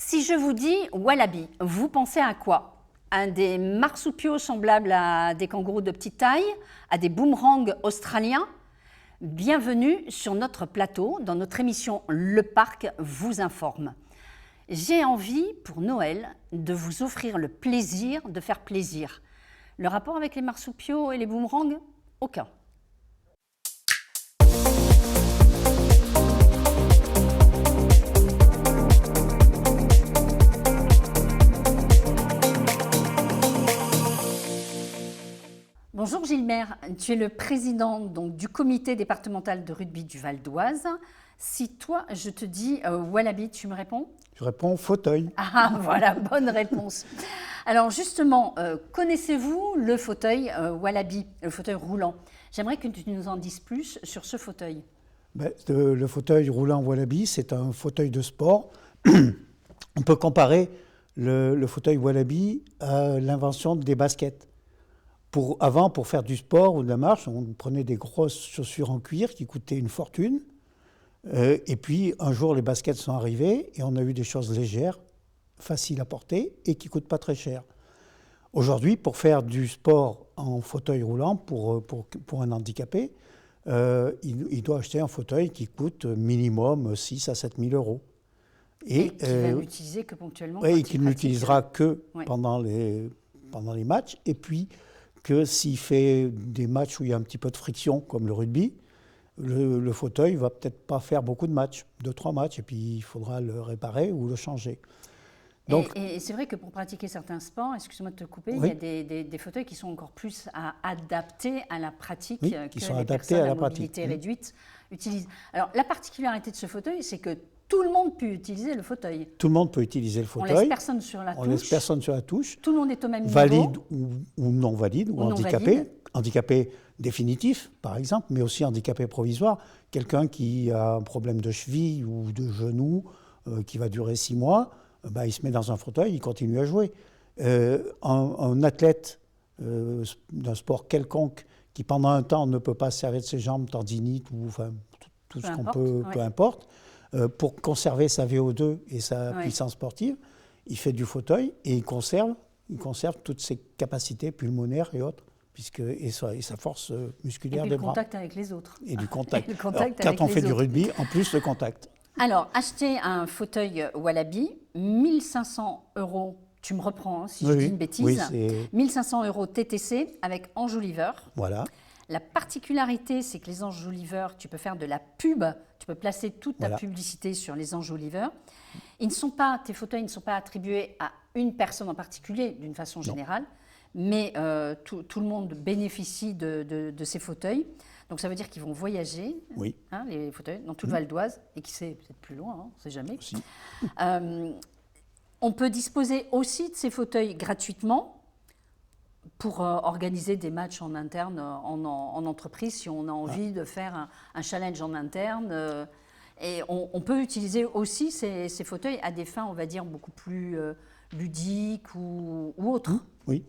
Si je vous dis wallaby, vous pensez à quoi? À des marsupiaux semblables à des kangourous de petite taille, à des boomerangs australiens? Bienvenue sur notre plateau, dans notre émission Le Parc vous informe. J'ai envie, pour Noël, de vous offrir le plaisir de faire plaisir. Le rapport avec les marsupiaux et les boomerangs? Aucun. Bonjour Gilbert, tu es le président donc, du comité départemental de rugby du Val d'Oise. Si toi, je te dis wallaby, tu me réponds? Je réponds fauteuil. Ah voilà, bonne réponse. Alors justement, connaissez-vous le fauteuil wallaby, le fauteuil roulant? J'aimerais que tu nous en dises plus sur ce fauteuil. Le fauteuil roulant wallaby, c'est un fauteuil de sport. On peut comparer le fauteuil wallaby à l'invention des baskets. Avant, pour faire du sport ou de la marche, on prenait des grosses chaussures en cuir qui coûtaient une fortune. Et puis, un jour, les baskets sont arrivées et on a eu des choses légères, faciles à porter et qui ne coûtent pas très cher. Aujourd'hui, pour faire du sport en fauteuil roulant, pour un handicapé, il doit acheter un fauteuil qui coûte minimum 6 à 7 000 euros. Et qui va l'utiliser que ponctuellement. Oui, et qu'il n'utilisera que ouais. pendant les matchs. Et puis, que s'il fait des matchs où il y a un petit peu de friction, comme le rugby, le fauteuil ne va peut-être pas faire beaucoup de matchs, 2-3 matchs, et puis il faudra le réparer ou le changer. Donc, et c'est vrai que pour pratiquer certains sports, excuse-moi de te couper, oui, il y a des fauteuils qui sont encore plus adaptés à la pratique, oui, que qui sont les adaptés personnes à la mobilité pratique. réduite utilisent. Alors la particularité de ce fauteuil, c'est que tout le monde peut utiliser le fauteuil. Tout le monde peut utiliser le fauteuil. On laisse personne sur la touche. On laisse personne sur la touche. Tout le monde est au même niveau. Valide ou non valide, ou handicapé. Handicapé définitif, par exemple, mais aussi handicapé provisoire. Quelqu'un qui a un problème de cheville ou de genou qui va durer 6 mois, il se met dans un fauteuil, il continue à jouer. Un athlète d'un sport quelconque qui, pendant un temps, ne peut pas se servir de ses jambes, tendinite ou tout ce qu'on peut, peu importe, pour conserver sa VO2 et sa puissance sportive, il fait du fauteuil et il conserve toutes ses capacités pulmonaires et autres, et sa force musculaire des bras. Et du contact avec les autres. Et du contact. Quand on fait du rugby, en plus le contact. Alors, acheter un fauteuil wallaby, 1 500 €, tu me reprends hein, si je dis une bêtise, oui, 1 500 € TTC avec enjoliveur. Voilà. La particularité, c'est que les enjoliveurs, tu peux faire de la pub, tu peux placer toute ta publicité sur les enjoliveurs. Tes fauteuils ne sont pas attribués à une personne en particulier, d'une façon générale, mais tout le monde bénéficie de ces fauteuils. Donc ça veut dire qu'ils vont voyager, les fauteuils, dans tout le Val d'Oise, et qui sait, peut-être plus loin, on ne sait jamais. On peut disposer aussi de ces fauteuils gratuitement, pour organiser des matchs en interne, en entreprise, si on a envie de faire un challenge en interne. Et on peut utiliser aussi ces fauteuils à des fins, on va dire, beaucoup plus ludiques ou autres. Oui,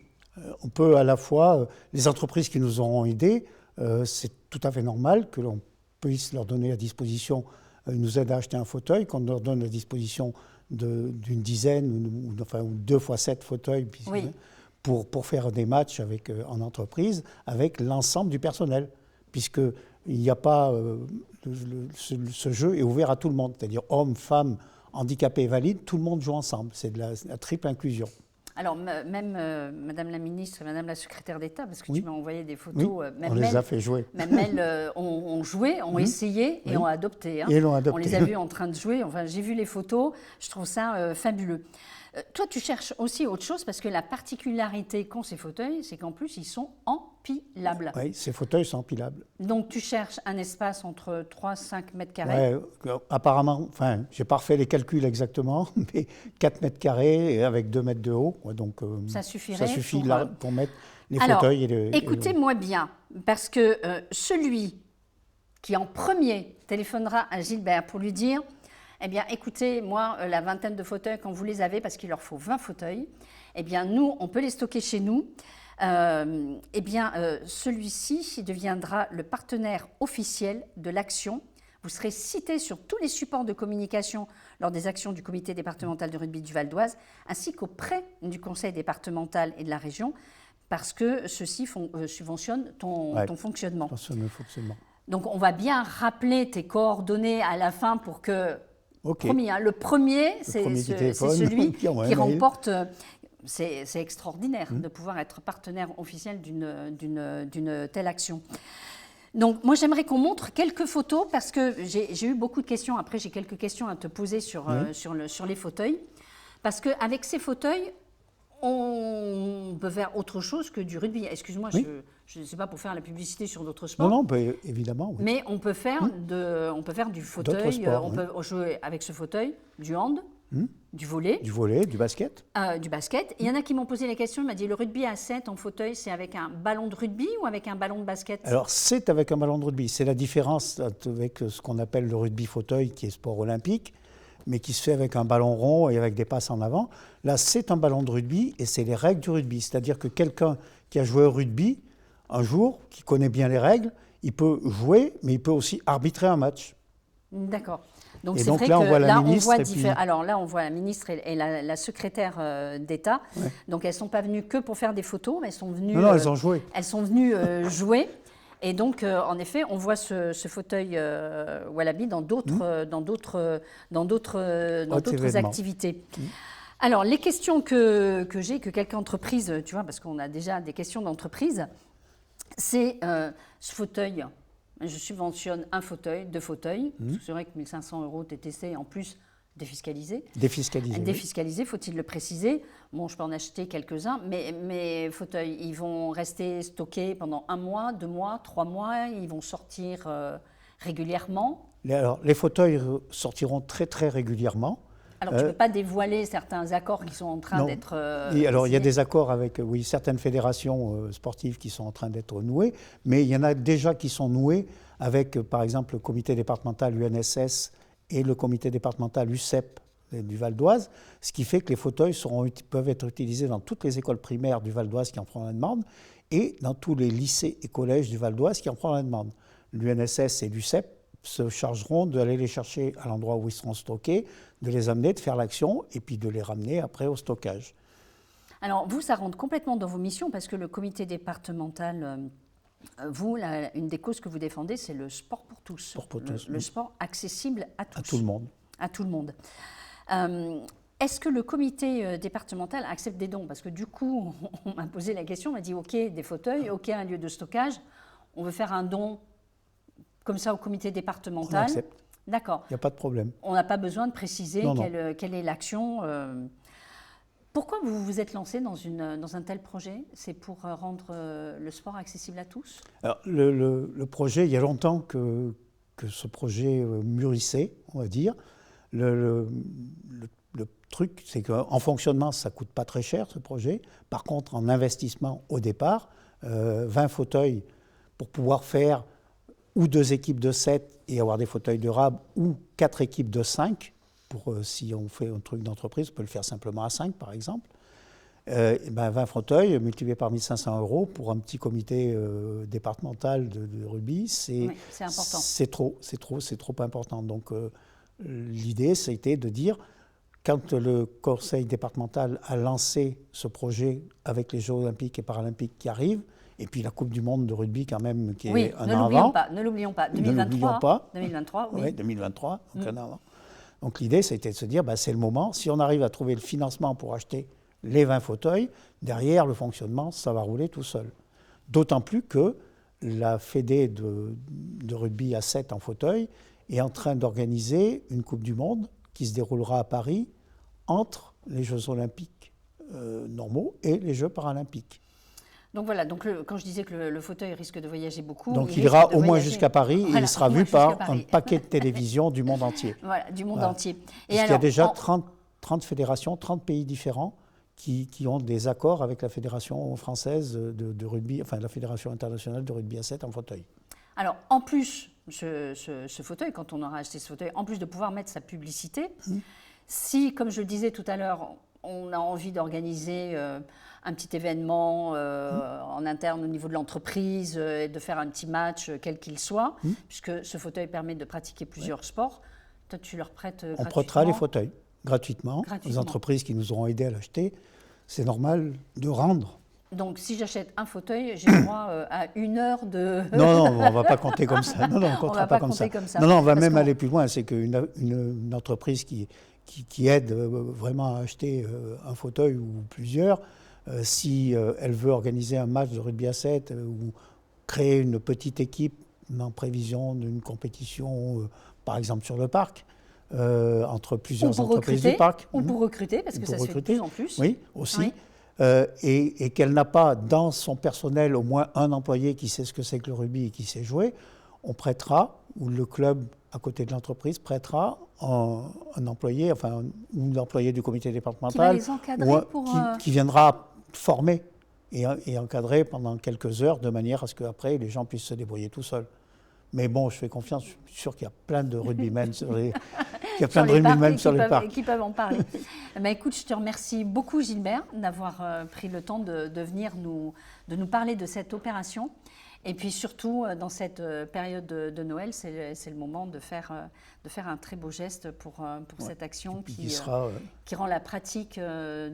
on peut à la fois, les entreprises qui nous auront aidés, c'est tout à fait normal que l'on puisse leur donner à disposition, ils nous aident à acheter un fauteuil, qu'on leur donne à disposition d'une dizaine ou 2 fois 7 fauteuils, pour faire des matchs en entreprise avec l'ensemble du personnel, puisqu'il n'y a pas ce jeu est ouvert à tout le monde, c'est-à-dire hommes, femmes, handicapés et valides, tout le monde joue ensemble. C'est de la triple inclusion. Alors même Madame la ministre et Madame la secrétaire d'État, parce que tu m'as envoyé des photos, on les a fait jouer. Même elles ont joué, ont essayé et ont adopté. Hein. Et l'ont adopté. On les a vus en train de jouer, enfin j'ai vu les photos, je trouve ça fabuleux. Toi, tu cherches aussi autre chose, parce que la particularité qu'ont ces fauteuils, c'est qu'en plus, ils sont empilables. Oui, ces fauteuils sont empilables. Donc, tu cherches un espace entre 3 et 5 mètres carrés. Oui, apparemment, je n'ai pas refait les calculs exactement, mais 4 mètres carrés avec 2 mètres de haut. Donc, ça suffirait. Ça suffit pour mettre les fauteuils. Écoutez-moi bien, parce que celui qui en premier téléphonera à Gilbert pour lui dire... Eh bien, écoutez, moi, la vingtaine de fauteuils, quand vous les avez, parce qu'il leur faut 20 fauteuils, eh bien, nous, on peut les stocker chez nous. Celui-ci deviendra le partenaire officiel de l'action Vous serez cité sur tous les supports de communication lors des actions du comité départemental de rugby du Val d'Oise, ainsi qu'auprès du conseil départemental et de la région, parce que ceux-ci subventionnent ton fonctionnement. Donc, on va bien rappeler tes coordonnées à la fin pour que... Promis, hein, le premier, c'est celui qui remporte... C'est extraordinaire de pouvoir être partenaire officiel d'une telle action. Donc, moi, j'aimerais qu'on montre quelques photos parce que j'ai eu beaucoup de questions. Après, j'ai quelques questions à te poser sur les fauteuils. Parce qu'avec ces fauteuils, on peut faire autre chose que du rugby. Excuse-moi, je ne sais pas pour faire la publicité sur d'autres sports. Non, évidemment. Oui. Mais on peut faire du fauteuil. Sports, on peut jouer avec ce fauteuil du hand, du volley. Du volley, du basket. Du basket. Il y en a qui m'ont posé la question, ils m'ont dit, le rugby à 7 en fauteuil, c'est avec un ballon de rugby ou avec un ballon de basket? Alors, c'est avec un ballon de rugby. C'est la différence avec ce qu'on appelle le rugby fauteuil, qui est sport olympique, mais qui se fait avec un ballon rond et avec des passes en avant. Là, c'est un ballon de rugby et c'est les règles du rugby. C'est-à-dire que quelqu'un qui a joué au rugby, un jour, qui connaît bien les règles, il peut jouer, mais il peut aussi arbitrer un match. D'accord. Donc, et c'est donc vrai là, que on voit la là, ministre. Alors là, on voit la ministre et la secrétaire d'État. Ouais. Donc, elles ne sont pas venues que pour faire des photos, mais elles sont venues... Non, elles ont joué. Elles sont venues jouer. Et donc, en effet, on voit ce fauteuil Wallaby dans d'autres activités. Alors, les questions que j'ai, que quelques entreprises, tu vois, parce qu'on a déjà des questions d'entreprise, c'est ce fauteuil. Je subventionne un fauteuil, 2 fauteuils. C'est vrai que 1 500 € TTC, en plus défiscalisé. Défiscalisé, faut-il le préciser. Bon, je peux en acheter quelques-uns, mais mes fauteuils, ils vont rester stockés pendant 1 mois, 2 mois, 3 mois. Ils vont sortir régulièrement. Alors, les fauteuils sortiront très, très régulièrement. Alors, tu ne peux pas dévoiler certains accords qui sont en train d'être alors, il y a des accords avec certaines fédérations sportives qui sont en train d'être nouées, mais il y en a déjà qui sont noués avec, par exemple, le comité départemental UNSS et le comité départemental UCEP du Val d'Oise, ce qui fait que les fauteuils peuvent être utilisés dans toutes les écoles primaires du Val d'Oise qui en font la demande et dans tous les lycées et collèges du Val d'Oise qui en font la demande. L'UNSS et l'UCEP se chargeront d'aller les chercher à l'endroit où ils seront stockés, de les amener, de faire l'action et puis de les ramener après au stockage. Alors vous, ça rentre complètement dans vos missions parce que le comité départemental, vous, une des causes que vous défendez, c'est le sport pour tous. Le sport accessible à tous. À tout le monde. À tout le monde. Est-ce que le comité départemental accepte des dons? Parce que du coup, on m'a posé la question, on m'a dit OK, des fauteuils, OK, un lieu de stockage, on veut faire un don comme ça au comité départemental. On accepte. D'accord. Il n'y a pas de problème. On n'a pas besoin de préciser quelle est l'action. Pourquoi vous vous êtes lancé dans un tel projet? C'est pour rendre le sport accessible à tous? Alors, le projet, il y a longtemps que ce projet mûrissait, on va dire. Le truc, c'est qu'en fonctionnement, ça ne coûte pas très cher, ce projet. Par contre, en investissement au départ, 20 fauteuils pour pouvoir faire ou 2 équipes de 7 et avoir des fauteuils durables, ou 4 équipes de 5, si on fait un truc d'entreprise, on peut le faire simplement à 5 par exemple. 20 fauteuils multipliés par 1 500 € pour un petit comité départemental de rugby, c'est important. C'est trop important. Donc l'idée, c'était de dire, quand le conseil départemental a lancé ce projet avec les Jeux olympiques et paralympiques qui arrivent, et puis la Coupe du monde de rugby quand même qui est un an avant. Ne l'oublions pas. 2023, oui. 2023, donc un an avant. Donc l'idée, c'était de se dire, c'est le moment. Si on arrive à trouver le financement pour acheter les 20 fauteuils, derrière le fonctionnement, ça va rouler tout seul. D'autant plus que la Fédé de rugby à 7 en fauteuil est en train d'organiser une Coupe du monde qui se déroulera à Paris entre les Jeux olympiques normaux et les Jeux paralympiques. Donc voilà, quand je disais que le fauteuil risque de voyager beaucoup... Donc il ira au moins jusqu'à Paris et il sera vu par un paquet de télévisions du monde entier. Voilà, du monde entier. Parce qu'il y a déjà 30 fédérations, 30 pays différents qui ont des accords avec la Fédération française de rugby, enfin la Fédération internationale de rugby à 7 en fauteuil. Alors en plus, ce fauteuil, quand on aura acheté ce fauteuil, en plus de pouvoir mettre sa publicité, si, comme je le disais tout à l'heure, on a envie d'organiser un petit événement en interne au niveau de l'entreprise et de faire un petit match, quel qu'il soit, puisque ce fauteuil permet de pratiquer plusieurs sports. Toi, tu leur prêtes gratuitement. On prêtera les fauteuils gratuitement aux entreprises qui nous auront aidés à l'acheter. C'est normal de rendre. Donc, si j'achète un fauteuil, j'ai le droit à 1 heure de... Non, on ne va pas compter comme ça. Non, on ne comptera pas comme ça. Non, on va même aller plus loin. C'est qu'une entreprise qui aide vraiment à acheter un fauteuil ou plusieurs, si elle veut organiser un match de rugby à 7 ou créer une petite équipe en prévision d'une compétition, par exemple sur le parc, entre plusieurs entreprises du parc. Ou pour recruter, parce que ça se fait de plus en plus. Oui, aussi. Oui. Et qu'elle n'a pas dans son personnel au moins un employé qui sait ce que c'est que le rugby et qui sait jouer, on prêtera, ou le club à côté de l'entreprise prêtera un employé, enfin un employé du comité départemental, qui va les encadrer qui viendra former et encadrer pendant quelques heures de manière à ce qu'après les gens puissent se débrouiller tout seuls. Mais bon, je fais confiance, je suis sûr qu'il y a plein de rugbymen sur les parcs qui peuvent en parler. Écoute, je te remercie beaucoup, Gilbert, d'avoir pris le temps de venir de nous parler de cette opération. Et puis surtout, dans cette période de Noël, c'est le moment de faire un très beau geste pour cette action qui rend la pratique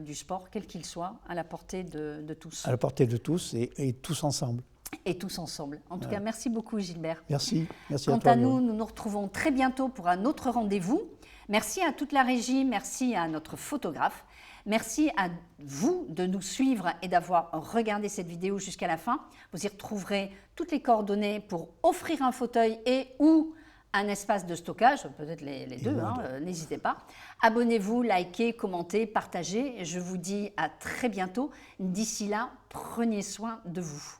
du sport, quel qu'il soit, à la portée de tous. À la portée de tous et tous ensemble. Et tous ensemble. En tout cas, merci beaucoup, Gilbert. Merci à toi. Quant à nous, nous nous retrouvons très bientôt pour un autre rendez-vous. Merci à toute la régie, merci à notre photographe. Merci à vous de nous suivre et d'avoir regardé cette vidéo jusqu'à la fin. Vous y retrouverez toutes les coordonnées pour offrir un fauteuil et ou un espace de stockage, peut-être les deux, n'hésitez pas. Abonnez-vous, likez, commentez, partagez. Je vous dis à très bientôt. D'ici là, prenez soin de vous.